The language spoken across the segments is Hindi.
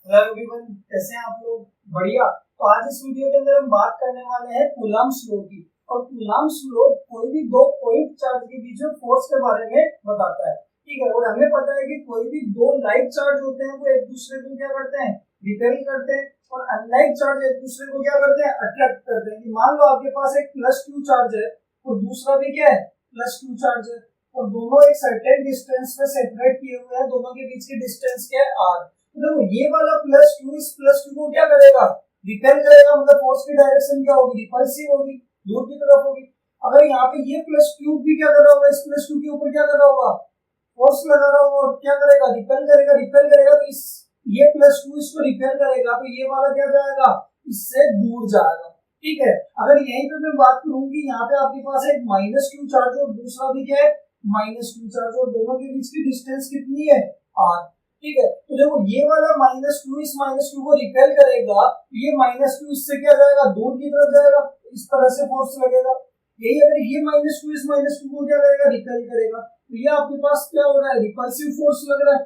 हेलो एवरीवन, कैसे हैं आप लोग? बढ़िया। तो आज इस वीडियो के अंदर हम बात करने वाले हैं कूलम्ब्स लॉ की। और कूलम्ब्स लॉ कोई भी दो पॉइंट चार्ज के बीच में फोर्स के बारे में बताता है। ठीक है, और हमें पता है कि कोई भी दो लाइक चार्ज होते हैं वो एक दूसरे को क्या करते हैं, रिपेल करते हैं, और अनलाइक चार्ज एक दूसरे को क्या करते हैं, अट्रैक्ट करते हैं। मान लो आपके पास एक +q चार्ज है और दूसरा भी क्या है, +q चार्ज है, और दोनों एक सर्टेन डिस्टेंस पे सेपरेट किए हुए हैं। दोनों के बीच की डिस्टेंस क्या है, r। देखो ये वाला +q इस +q को क्या करेगा, रिपेल करेगा। मतलब फोर्स की डायरेक्शन क्या होगी, रिपल्सिव होगी, दूर की तरफ होगी। अगर यहाँ पे ये +q भी क्या कर रहा होगा, इस +q के ऊपर क्या कर रहा होगा, फोर्स लगा रहा होगा, और क्या करेगा, रिपेल करेगा। रिपेल करेगा तो इस ये +q इसको रिपेल करेगा तो ये वाला क्या जाएगा, इससे दूर जाएगा। ठीक है, अगर यहीं पे मैं बात करूं कि यहाँ पे आपके पास एक -q चार्ज और दूसरा भी क्या है, -q चार्ज, और दोनों के बीच की डिस्टेंस कितनी है, r। ठीक है, तो देखो ये वाला -q इस -q को रिपेल करेगा, ये -q इससे क्या जाएगा, दूर की तरफ जाएगा, इस तरह से फोर्स लगेगा। यही अगर ये -q इस -q को क्या करेगा, रिपेल करेगा, तो ये आपके पास क्या हो रहा है, रिपल्सिव फोर्स लग रहा है।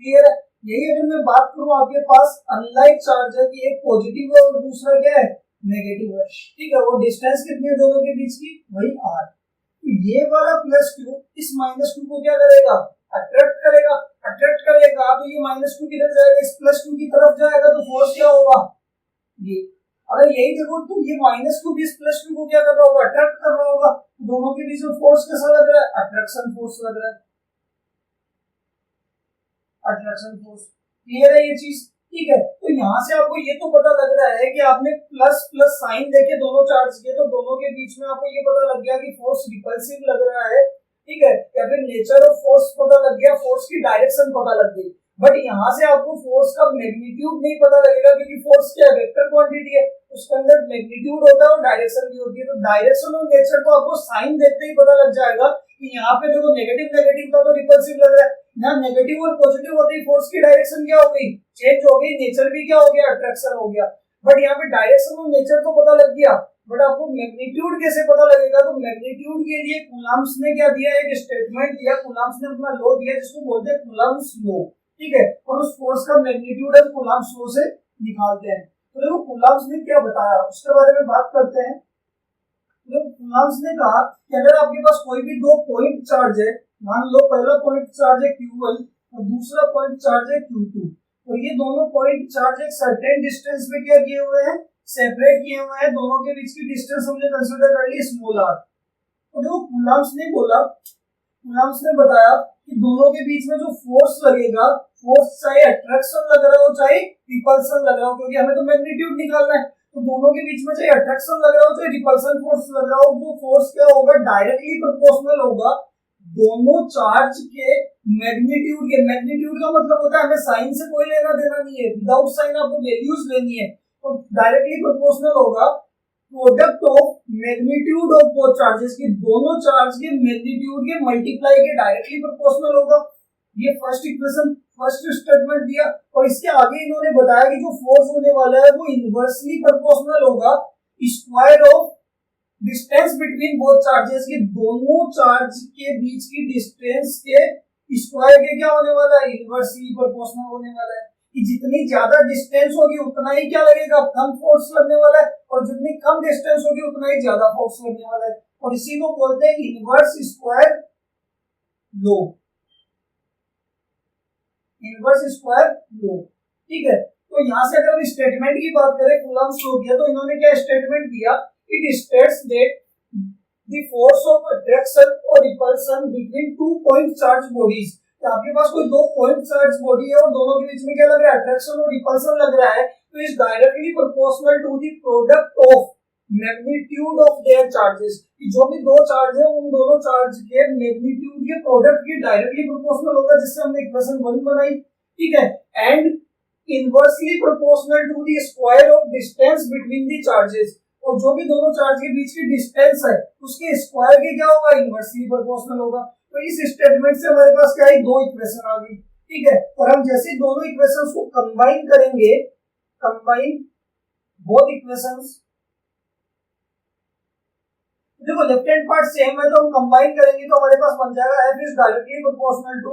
क्लियर है? यही अगर मैं बात करूं आपके पास अनलाइक चार्ज है कि एक पॉजिटिव है और दूसरा क्या है, नेगेटिव है। ठीक है, वो डिस्टेंस कितनी है दोनों के बीच की, वही r। तो ये वाला +q इस -q को क्या करेगा, अट्रैक्ट करेगा। अट्रैक्ट करेगा तो ये -q किधर जाएगा, इस +q की तरफ जाएगा, तो फोर्स क्या होगा, ये। अगर यही देखो तो ये -q भी इस +q को क्या कर रहा होगा, अट्रैक्ट कर रहा होगा। दोनों के बीच में फोर्स कैसा लग रहा है, अट्रैक्शन फोर्स लग रहा है, अट्रैक्शन फोर्स। क्लियर है ये चीज? ठीक है, तो यहाँ से आपको ये तो पता लग रहा है कि आपने प्लस प्लस साइन देखे दोनों चार्ज के, तो दोनों के बीच में आपको ये पता लग गया कि फोर्स रिपल्सिव लग रहा है। ठीक है, या फिर नेचर ऑफ फोर्स पता लग गया, फोर्स की डायरेक्शन पता लग गई। बट यहाँ से आपको फोर्स का मैग्नीट्यूड नहीं पता लगेगा, क्योंकि फोर्स क्या वेक्टर क्वांटिटी है, उसके अंदर मैग्नीट्यूड होता है और डायरेक्शन भी होती है। तो डायरेक्शन और नेचर को आपको साइन देखते ही पता लग जाएगा कि यहाँ पे देखो नेगेटिव नेगेटिव था तो रिपल्सिव लग रहा है, यहाँ नेगेटिव और पॉजिटिव होते ही फोर्स की डायरेक्शन क्या हो गई, चेंज हो गई, नेचर भी क्या हो गया, अट्रैक्शन हो गया। बट यहाँ पे डायरेक्शन और नेचर तो पता लग गया, बट आपको मैग्नीट्यूड कैसे पता लगेगा, तो मैग्नीट्यूड के लिए कूलम्ब्स ने क्या दिया, एक स्टेटमेंट दिया, कूलम्ब्स ने अपना लॉ दिया जिसको बोलते हैं कूलम्ब्स लॉ। ठीक है, और उस फोर्स का मैग्नीट्यूड हम कूलम्ब्स लॉ से निकालते हैं। तो देखो कूलम्ब्स ने क्या बताया उसके बारे में बात करते हैं। तो कूलम्ब्स ने कहा कि अगर आपके पास कोई भी दो पॉइंट चार्ज है, मान लो पहला पॉइंट चार्ज है q1 और दूसरा पॉइंट चार्ज है q2, और ये दोनों पॉइंट चार्ज एक सर्टेन डिस्टेंस पे क्या किए हुए हैं, सेपरेट किए हुए हैं। दोनोों के बीच की डिस्टेंस हमने कंसीडर कर ली स्मॉल r। तो देखो कूलम्ब्स ने बोला, कूलम्ब्स ने बताया कि दोनों के बीच में जो फोर्स लगेगा, फोर्स चाहे अट्रैक्शन लग रहा हो चाहे रिपल्सन लग रहा हो, क्योंकि हमें तो मैग्नीट्यूड निकालना है। तो दोनों के बीच में चाहे अट्रैक्शन लग रहा हो चाहे रिपल्सन फोर्स लग रहा हो, वो फोर्स क्या होगा, डायरेक्टली प्रोपोर्शनल होगा दोनों चार्ज के मैग्नीट्यूड के। मैग्नीट्यूड का मतलब होता है हमें साइन से कोई लेना देना नहीं है, विदाउट साइन आपको वैल्यूज लेनी है, तो डायरेक्टली प्रोपोर्शनल होगा product of magnitude of both charges की, दोनों चार्ज के मैग्नीट्यूड के मल्टीप्लाई के डायरेक्टली प्रोपोर्शनल होगा। ये फर्स्ट इक्वेशन, फर्स्ट स्टेटमेंट दिया। और इसके आगे इन्होंने बताया कि जो फोर्स होने वाला है वो इनवर्सली प्रोपोर्शनल होगा square of distance between both charges की, दोनों चार्ज के बीच की डिस्टेंस के स्क्वायर के क्या होने वाला है, इनवर्सली प्रोपोर्शनल होने वाला है। कि जितनी ज्यादा डिस्टेंस होगी उतना ही क्या लगेगा, कम फोर्स लगने वाला है, और जितनी कम डिस्टेंस होगी उतना ही ज्यादा फोर्स लगने वाला है। और इसी को बोलते हैं inverse square law, inverse square law. ठीक है, तो यहां से अगर हम स्टेटमेंट की बात करें कूलम्ब्स लॉ की, तो इन्होंने क्या स्टेटमेंट दिया, it states that the force of attraction और repulsion between two point charge bodies. तो आपके पास कोई दो पॉइंट चार्ज बॉडी है और दोनों के बीच में क्या लग रहा है, अट्रैक्शन और रिपल्सन लग रहा है, तो is directly proportional to the product of magnitude of their charges. जो भी दो चार्ज है उन दोनों चार्ज के मैग्नीट्यूड के प्रोडक्ट की डायरेक्टली प्रोपोर्शनल होगा, जिससे हमने इक्वेशन 1 बनाई। ठीक है, and inversely proportional to the square of distance between the charges. और जो भी दोनों चार्ज के बीच की डिस्टेंस है उसके स्क्वायर के क्या होगा, इनवर्सली प्रोपोर्शनल होगा। तो इस स्टेटमेंट से हमारे पास क्या है, दो इक्वेशन आ गई। ठीक है, और हम जैसे दोनों इक्वेशंस को कंबाइन करेंगे, कंबाइन बोथ इक्वेशंस, देखो लेफ्ट हैंड पार्ट सेम है तो हम कंबाइन करेंगे तो हमारे पास बन जाएगा f is directly proportional to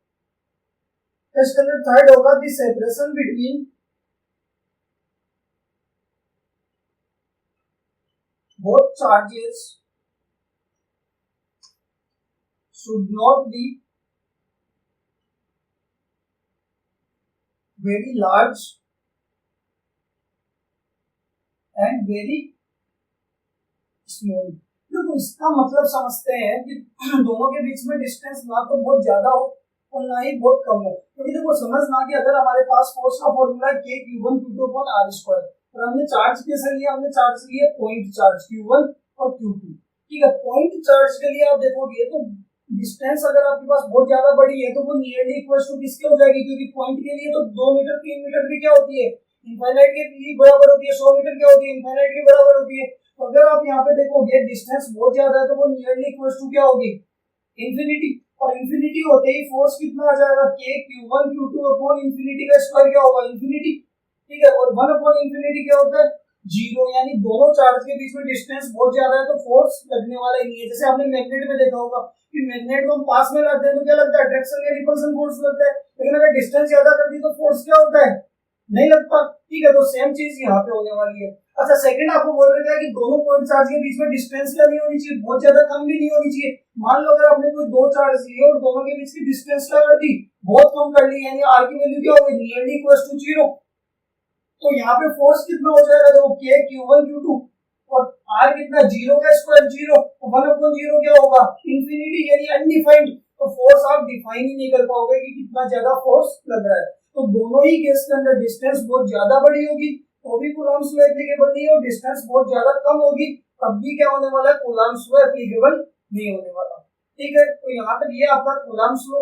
तो इसके अंदर थर्ड होगा the separation between both charges should not be very large and very small। देखो इसका मतलब समझते हैं कि दोनों के बीच में डिस्टेंस ना तो बहुत ज्यादा हो और ना ही बहुत कम हो, क्योंकि देखो समझना कि अगर हमारे पास फोर्स का फॉर्मूला है K Q1 Q2/R², और हमने चार्ज कैसे लिया, हमने चार्ज लिए पॉइंट चार्ज Q1 और Q2, ठीक है। पॉइंट चार्ज के लिए आप देखोगे तो डिस्टेंस अगर आपके पास बहुत ज्यादा बड़ी है तो वो नियरली इक्वल टू किसके हो जाएगी, क्योंकि पॉइंट के लिए तो 2 मीटर 3 मीटर भी क्या होती है, इनफाइनाइट के लिए बराबर होती है, 100 मीटर क्या होती है, इनफाइनाइट के बराबर होती है। तो अगर आप यहाँ पे देखोगे डिस्टेंस बहुत ज्यादा है तो वो नियरली इक्वल टू क्या होगी, इंफिनिटी। और इंफिनिटी होते ही फोर्स कितना आ जाएगा, K Q1 Q2/इंफिनिटी का स्क्वायर क्या होगा, इंफिनिटी, ठीक है। और 1/इंफिनिटी क्या होता है, जीरो। यानी दोनों चार्ज के बीच में डिस्टेंस बहुत ज्यादा है तो फोर्स लगने वाला ही नहीं है। जैसे आपने मैग्नेट में देखा होगा कि मैग्नेट को हम पास में रखते हैं तो क्या लगता है, अट्रैक्शन या रिपल्सन फोर्स लगता है, लेकिन अगर डिस्टेंस ज्यादा कर दी तो फोर्स क्या होता है, नहीं लगता, ठीक है। तो सेम चीज यहाँ पे होने वाली है। अच्छा सेकंड आपको बोल रहे थे कि दोनों पॉइंट चार्ज के बीच में डिस्टेंस क्या नहीं होनी चाहिए, बहुत ज्यादा कम भी नहीं होनी चाहिए। मान लो अगर आपने कोई दो चार्ज लिए और दोनों के बीच की डिस्टेंस क्या कर दी, बहुत कम कर ली, यानी आर की वैल्यू क्या होगी, नियरली इक्वल टू 0। तो यहाँ पे फोर्स कितना हो जाएगा, देखो K Q1 Q2 और R कितना, 0 का स्क्वायर 0, 1/0 क्या होगा, इंफिनिटी, यानी अनडिफाइंड। तो फोर्स आप डिफाइन ही नहीं कर पाओगे कि कितना ज्यादा फोर्स लग रहा है। तो दोनों ही केस के अंदर डिस्टेंस बहुत ज्यादा बड़ी होगी तो भी कूलम्ब्स लॉ एप्लीकेबल नहीं है, और डिस्टेंस बहुत ज्यादा कम होगी तब भी क्या होने वाला है, कूलम्ब्स लॉ एप्लीकेबल नहीं होने वाला, ठीक है। तो यहाँ तक ये आपका कूलम्ब्स लॉ